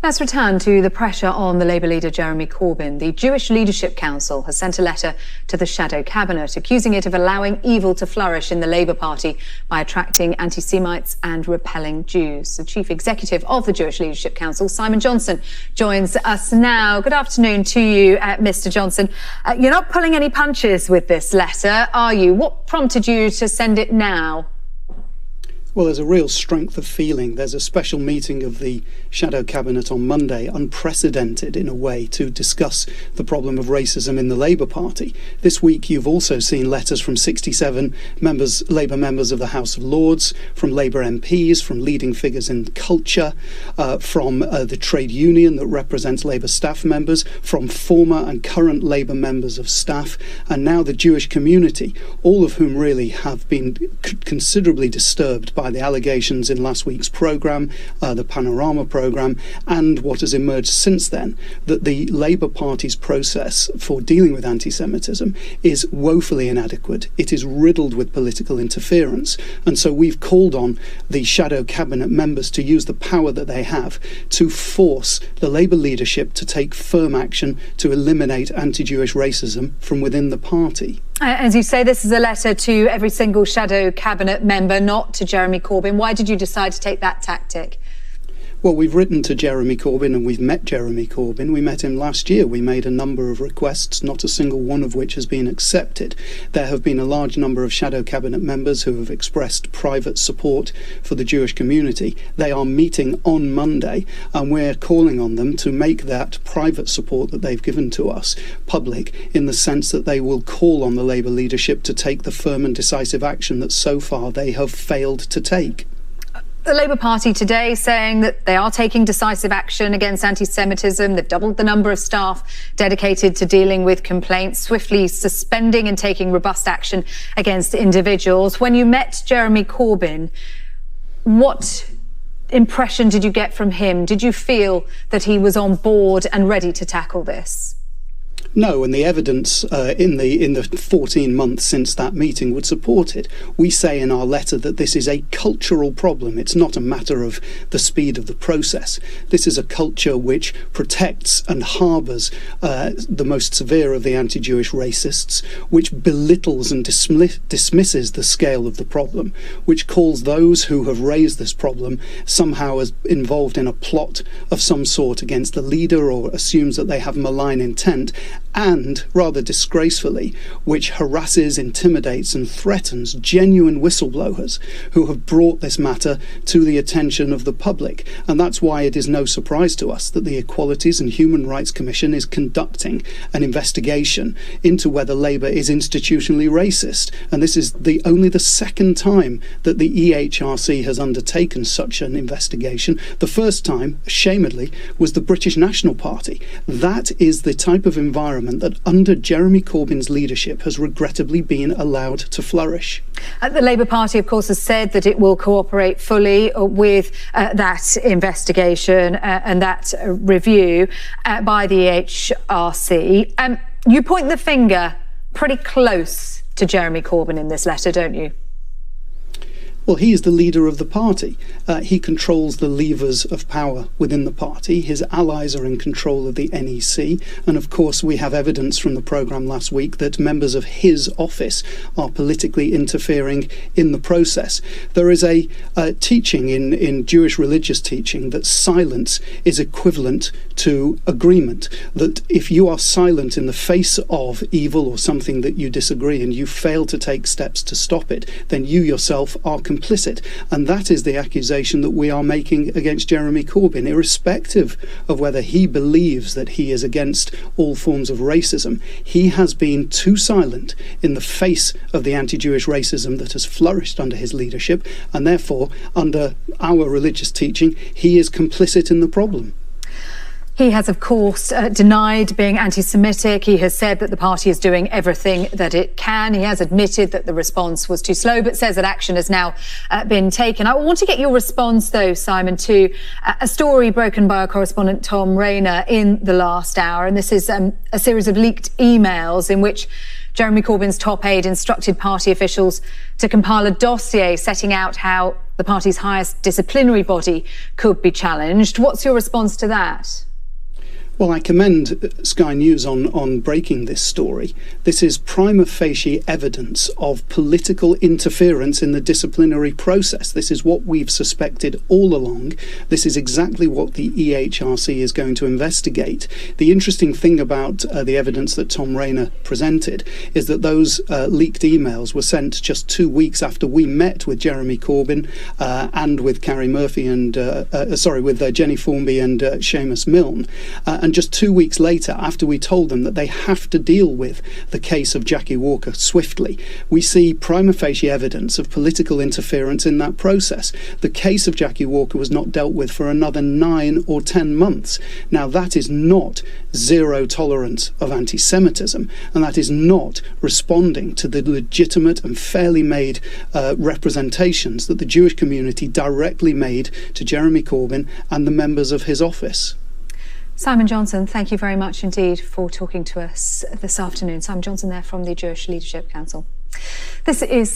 Let's return to the pressure on the Labour leader Jeremy Corbyn. The Jewish Leadership Council has sent a letter to the shadow cabinet accusing it of allowing evil to flourish in the Labour Party by attracting anti-Semites and repelling Jews. The chief executive of the Jewish Leadership Council, Simon Johnson, joins us now. Good afternoon to you, Mr. Johnson. You're not pulling any punches with this letter, are you? What prompted you to send it now? Well, there's a real strength of feeling. There's a special meeting of the Shadow Cabinet on Monday, unprecedented in a way, to discuss the problem of racism in the Labour Party. This week you've also seen letters from 67 Labour members of the House of Lords, from Labour MPs, from leading figures in culture, from the trade union that represents Labour staff members, from former and current Labour members of staff, and now the Jewish community, all of whom really have been considerably disturbed by the allegations in last week's programme, the Panorama programme, and what has emerged since then, that the Labour Party's process for dealing with anti-Semitism is woefully inadequate. It is riddled with political interference. And so we've called on the shadow cabinet members to use the power that they have to force the Labour leadership to take firm action to eliminate anti-Jewish racism from within the party. As you say, this is a letter to every single shadow cabinet member, not to Jeremy Corbyn. Why did you decide to take that tactic? Well, we've written to Jeremy Corbyn and we've met Jeremy Corbyn. We met him last year. We made a number of requests, not a single one of which has been accepted. There have been a large number of shadow cabinet members who have expressed private support for the Jewish community. They are meeting on Monday, and we're calling on them to make that private support that they've given to us public, in the sense that they will call on the Labour leadership to take the firm and decisive action that so far they have failed to take. The Labour Party today saying that they are taking decisive action against anti-Semitism. They've doubled the number of staff dedicated to dealing with complaints, swiftly suspending and taking robust action against individuals. When you met Jeremy Corbyn, what impression did you get from him? Did you feel that he was on board and ready to tackle this? No, and the evidence in the 14 months since that meeting would support it. We say in our letter that this is a cultural problem. It's not a matter of the speed of the process. This is a culture which protects and harbours the most severe of the anti-Jewish racists, which belittles and dismisses the scale of the problem, which calls those who have raised this problem somehow as involved in a plot of some sort against the leader, or assumes that they have malign intent, and, rather disgracefully, which harasses, intimidates and threatens genuine whistleblowers who have brought this matter to the attention of the public. And that's why it is no surprise to us that the Equalities and Human Rights Commission is conducting an investigation into whether Labour is institutionally racist. And this is only the second time that the EHRC has undertaken such an investigation. The first time, ashamedly, was the British National Party. That is the type of environment that under Jeremy Corbyn's leadership has regrettably been allowed to flourish. The Labour Party, of course, has said that it will cooperate fully with that investigation and that review by the EHRC. You point the finger pretty close to Jeremy Corbyn in this letter, don't you? Well, he is the leader of the party. He controls the levers of power within the party. His allies are in control of the NEC. And of course, we have evidence from the programme last week that members of his office are politically interfering in the process. There is a teaching in Jewish religious teaching that silence is equivalent to agreement. That if you are silent in the face of evil or something that you disagree and you fail to take steps to stop it, then you yourself are complicit. And that is the accusation that we are making against Jeremy Corbyn, irrespective of whether he believes that he is against all forms of racism. He has been too silent in the face of the anti-Jewish racism that has flourished under his leadership, and therefore, under our religious teaching, he is complicit in the problem. He has, of course, denied being anti-Semitic. He has said that the party is doing everything that it can. He has admitted that the response was too slow, but says that action has now been taken. I want to get your response, though, Simon, to a story broken by our correspondent Tom Rayner in the last hour. And this is a series of leaked emails in which Jeremy Corbyn's top aide instructed party officials to compile a dossier setting out how the party's highest disciplinary body could be challenged. What's your response to that? Well, I commend Sky News on breaking this story. This is prima facie evidence of political interference in the disciplinary process. This is what we've suspected all along. This is exactly what the EHRC is going to investigate. The interesting thing about the evidence that Tom Rayner presented is that those leaked emails were sent just 2 weeks after we met with Jeremy Corbyn and with Carrie Murphy and with Jenny Formby and Seamus Milne. And just 2 weeks later, after we told them that they have to deal with the case of Jackie Walker swiftly, we see prima facie evidence of political interference in that process. The case of Jackie Walker was not dealt with for another 9 or 10 months. Now, that is not zero tolerance of anti-Semitism, and that is not responding to the legitimate and fairly made representations that the Jewish community directly made to Jeremy Corbyn and the members of his office. Simon Johnson, thank you very much indeed for talking to us this afternoon. Simon Johnson there from the Jewish Leadership Council. This is